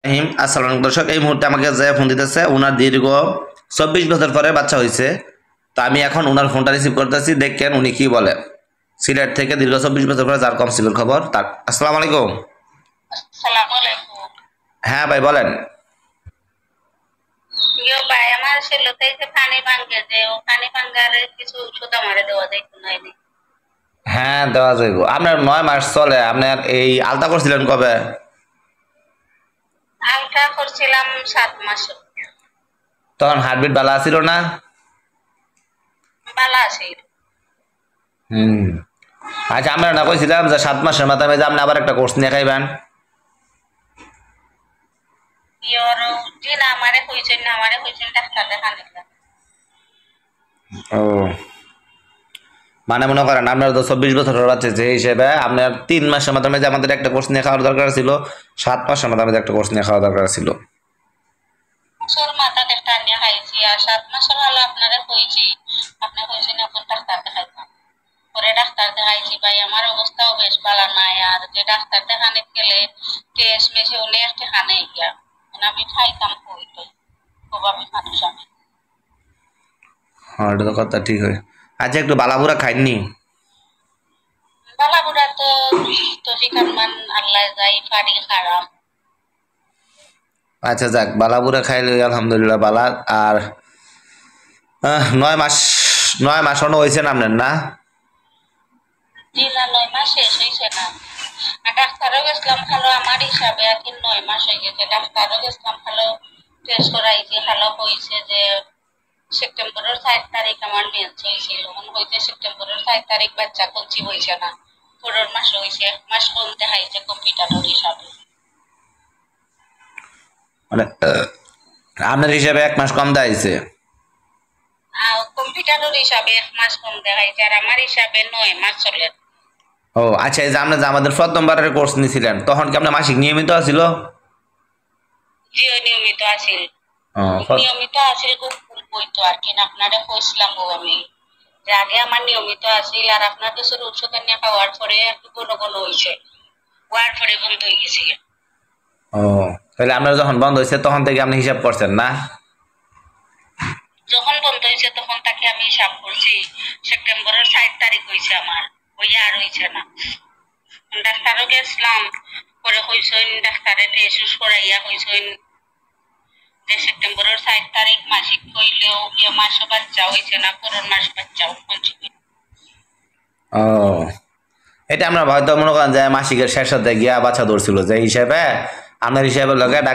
আসসালামু আলাইকুম দর্শক, এই মুহূর্তে আমাকে যে ফোন দিতেছে ওনার দীর্ঘ 24 বছর পরে বাচ্চা হয়েছে। তো আমি এখন ওনার ফোনটা রিসিভ করতেছি, দেখেন উনি কি বলে। সিলেট থেকে দীর্ঘ 24 বছর পরে যার কনসিভের খবর তার। আসসালামু আলাইকুম। আসসালামু আলাইকুম। হ্যাঁ ভাই বলেন। ভাই আমার ছেলেতে যে পানি ভাঙ্গে যে ও পানি ভাঙ্গার কিছু ওষুধ আমারে দেওয়া যায় নাইনি। হ্যাঁ দেওয়া যাইব। আপনার 9 মাস চলে, আপনার এই আলতা করছিলেন কবে? আলট্রা করছিলাম 7 মাস। তখন হার্টবিট ভালো ছিল না? ভালো আছে। হুম। আচ্ছা, আমরা না কইছিলাম যে 7 মাসের মাথায় যে আপনি আবার একটা কোর্স নিয়ে খাইবেন। ইয়র দিন আমারে কইছেন ডাক্তার দেখান দিলাম। ও, মানে মনে করেন আপনার তো 24 বছরের বাচ্চা, যে হিসেবে আপনার 3 মাসের মাথায় যে আমাদের একটা কোর্স নিয়ে খাওয়ার দরকার ছিল, 7 মাসের মাথায় একটা কোর্স নিয়ে খাওয়া দরকার ছিল। সর মাথা একটা নিয়ে খাইছি আর 7 মাসের হলো আপনারে কইছি। আপনি কইছেন এখন ডাক্তার দেখাইতাম। পরে ডাক্তার দেখাইছি ভাই আমার অবস্থাও বেশ ভালো নাই আর যে ডাক্তার দেখানে গেলে টেস্ট মেশে অনেক টেকানে গিয়া আমি খাইতাম কইতো খুব আমি মানুষ আমি হ্যাঁ, এটা তো কথা ঠিক হয়। আচ্ছা, একটু বালাপুরা খাইনি? বালাগুড়া তো তফিকার মান আল্লাহ যাই পারি খারাপ। আচ্ছা যাক, বালাপুরা খাইলে আলহামদুলিল্লাহ বালা। আর 9 মাস, 9 মাস অন্য হয়েছে না আপনার, না? জি না 9 মাস শেষ হয়েছে না। আর ডাক্তারও গেছিলাম ভালো আমার হিসাবে আর কি 9 মাস হয়ে গেছে। ডাক্তারও গেছিলাম ভালো টেস্ট করাইছি ভালো হয়েছে যে সেপ্টেম্বরের 4 তারিখ আমার মেন্স হয়েছিল। মনে হয়েছে সেপ্টেম্বরের 4 তারিখ বাচ্চা কনসিভ হয়েছে না, 15 মাস হয়েছে। 1 মাস কমতে হাইছে কম্পিউটারের হিসাবে। মানে আপনার হিসাবে 1 মাস কম দেখাইছে। আর কম্পিউটারের হিসাবে 1 মাস কম দেখাইছে আর আমার হিসাবে 9 মাস চলে। ও আচ্ছা, এই যে আপনি যে আমাদের প্রথমবারের কোর্স নিয়েছিলেন তখন কি আপনার মাসিক নিয়মিত ছিল? জিও নিয়মিত আছিল। ও, প্রথ- নিয়মিত আছিল খুব বইতো আর কি আপনারে কইছিলাম গো আমি যে আগে আমার নিয়মিত আছিল আর আপনার দেশের ওষুধ এনে খাওয়ার পরে একটু ঘন ঘন হয়েছে, হওয়ার পরে বন্ধ হয়ে গেছে। ও, তাহলে আপনার যখন বন্ধ হয়েছে তখন থেকে আপনি হিসাব করছেন না? যখন বন্ধ হয়েছে তখন তাকে আমি হিসাব করছি। সেপ্টেম্বরের 4 তারিখ হয়েছে আমার, ওই আর হয়েছে না। ডাক্তারও গেছিলাম, পরে কইছেন ডাক্তারে টেস্ট করাইয়া কইছেন যে সেপ্টেম্বরের 4 তারিখ মাসিক হইলেও মাসও বাচ্চা হয়েছে না, 15 মাস বাচ্চাও কনসিভ। ও, এটা আমরা হয়তো মনে করেন যে মাসিকের শেষের দিকে গিয়া বাচ্চা ধরছিল, যে হিসাবে আপনার হিসাবে লগে